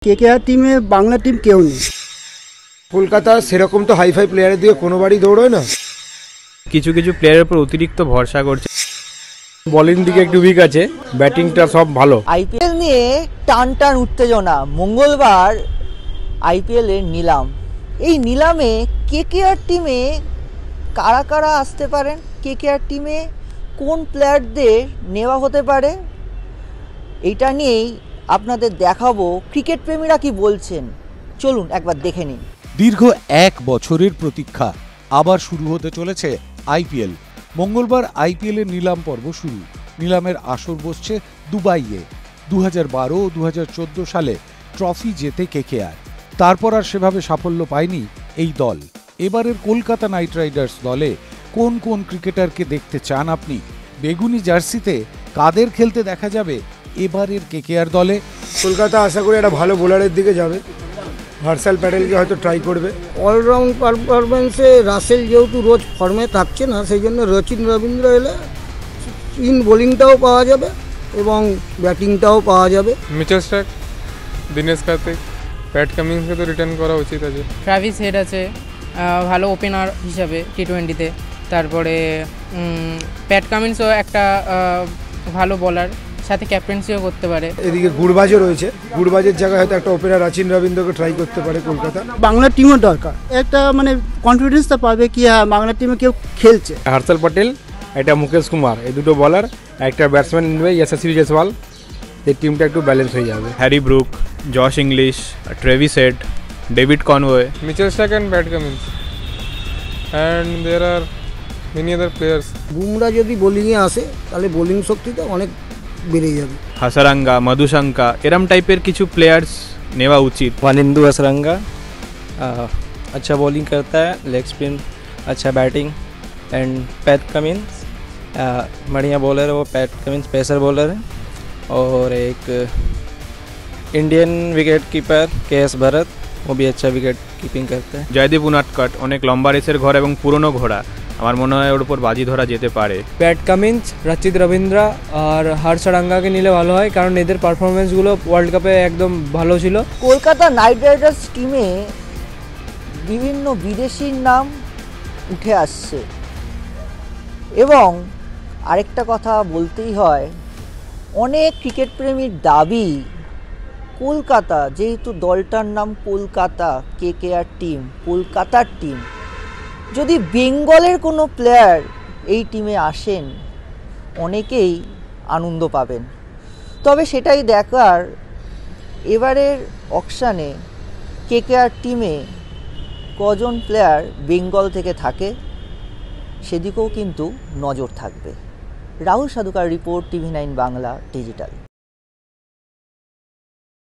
KKR টিমে Bangla team কেউ নেই। কলকাতা সেরকম তো হাইফাই প্লেয়ারের দিয়ে কোনোবারই দৌড়োয় না। কিছু কিছু প্লেয়ারের উপর অতিরিক্ত ভরসা করছে। বোলিং দিকে একটু উইক আছে, ব্যাটিংটা সব ভালো। আইপিএল নিয়ে টান টান উত্তেজনা। মঙ্গলবার আইপিএল এর নিলাম। এই নিলামে কেকেআর টিমে কারা কারা আসতে পারেন, কেকেআর টিমে কোন প্লেয়ারদের নেওয়া হতে পারে, এইটা নিয়েই আপনাদের দেখাবো ক্রিকেট প্রেমীরা কি বলছেন। চলুন একবার দেখে নিন। দীর্ঘ 1 বছরের প্রতীক্ষা আবার শুরু হতে চলেছে আইপিএল। মঙ্গলবার আইপিএল এর নিলাম পর্ব শুরু। নিলামের আসর বসছে দুবাইয়ে। 2012 ও 2014 সালে ট্রফি জেতে কেকেআর। তারপর আর সেভাবে সাফল্য পায়নি এই দল। এবারের কলকাতা নাইট রাইডার্স দলে কোন কোন ক্রিকেটারকে দেখতে চান আপনি? বেগুনি জার্সিতে কাদের খেলতে দেখা যাবে এবারের কেকেআর দলে? কলকাতা আশা করি একটা ভালো বোলারের দিকে যাবে। হর্ষাল প্যাটেলকে হয়তো ট্রাই করবে। অলরাউন্ড পারফরমেন্সে রাসেল যেহেতু রোজ ফর্মে থাকছে না, সেই জন্য রচিন রবীন্দ্র এলে স্পিন বোলিংটাও পাওয়া যাবে এবং ব্যাটিংটাও পাওয়া যাবে। মিচেল স্টার্ক, দিনেশ কার্তিক, প্যাট কামিন্সকে তো রিটার্ন করা উচিত আছে। ট্রাভিস হেড আছে ভালো ওপেনার হিসাবে টি20-তে। তারপরে প্যাট কামিন্সও একটা ভালো বলার, সাথে ক্যাপ্টেন্সিও করতে পারে। এদিকে গুরবাজও রয়েছে। গুরবাজের জায়গায় হয়তো একটা ওপেনার রাচিন রবীন্দ্রকে ট্রাই করতে পারে কলকাতা। বাংলা টিমও দরকার, একটা মানে কনফিডেন্সটা পাবে কি হ্যাঁ বাংলা টিমে কেউ খেলছে। হর্ষাল প্যাটেল, একটা মুকেশ কুমার, এই দুটো বলার, একটা ব্যাটসম্যান নেবে যশস্বী জয়সওয়াল। এই টিমটা একটু ব্যালেন্স হয়ে যাবে। Harry Brook, Josh Inglis, Travis Head, David Conway, Mitchell Starc and Pat Cummins, and there are many other players. Bumrah যদি বোলিংয়ে আসে তাহলে বোলিং শক্তিটা অনেক বেড়ে যাবে। হাসারাঙ্গা, মধুশঙ্কা, এরম টাইপের কিছু প্লেয়ার্স নেওয়া উচিত। वानिंदु हसरंगा अच्छा बॉलिंग करता है, लेग स्पिन अच्छा बैटिंग, एंड पैट कमिंस बढ़िया बॉलर है वो। पैट कमिंस पेसर बॉलर है। और एक Indian wicket keeper KS. Bharat, वो भी अच्छा विकेट कीपिंग करता है। জয়দীপ উনাটকট অনেক লম্বা রেসের ঘর এবং পুরনো ঘোড়া, আমার মনে হয় ওর উপর বাজি ধরা যেতে পারে। প্যাট কামিন্স, রচিত রবীন্দ্র আর হার্ষারাঙ্গাকে নিলে ভালো হয়, কারণ এদের পারফরমেন্সগুলো ওয়ার্ল্ড কাপে একদম ভালো ছিল। কলকাতা নাইট রাইডার্স টিমে বিভিন্ন বিদেশির নাম উঠে আসছে এবং আরেকটা কথা বলতেই হয়, অনেক ক্রিকেট প্রেমীর দাবি কলকাতা, যেহেতু দলটার নাম কলকাতা কেকেআর টিম, কলকাতার টিম, যদি বেঙ্গলের কোনো প্লেয়ার এই টিমে আসেন অনেকেই আনন্দ পাবেন। তবে সেটাই দেখার এবারের অকশানে কেকেআর টিমে কজন প্লেয়ার বেঙ্গল থেকে থাকে সেদিকেও কিন্তু নজর থাকবে। Rahul Sadhukar report, TV9 Bangla digital.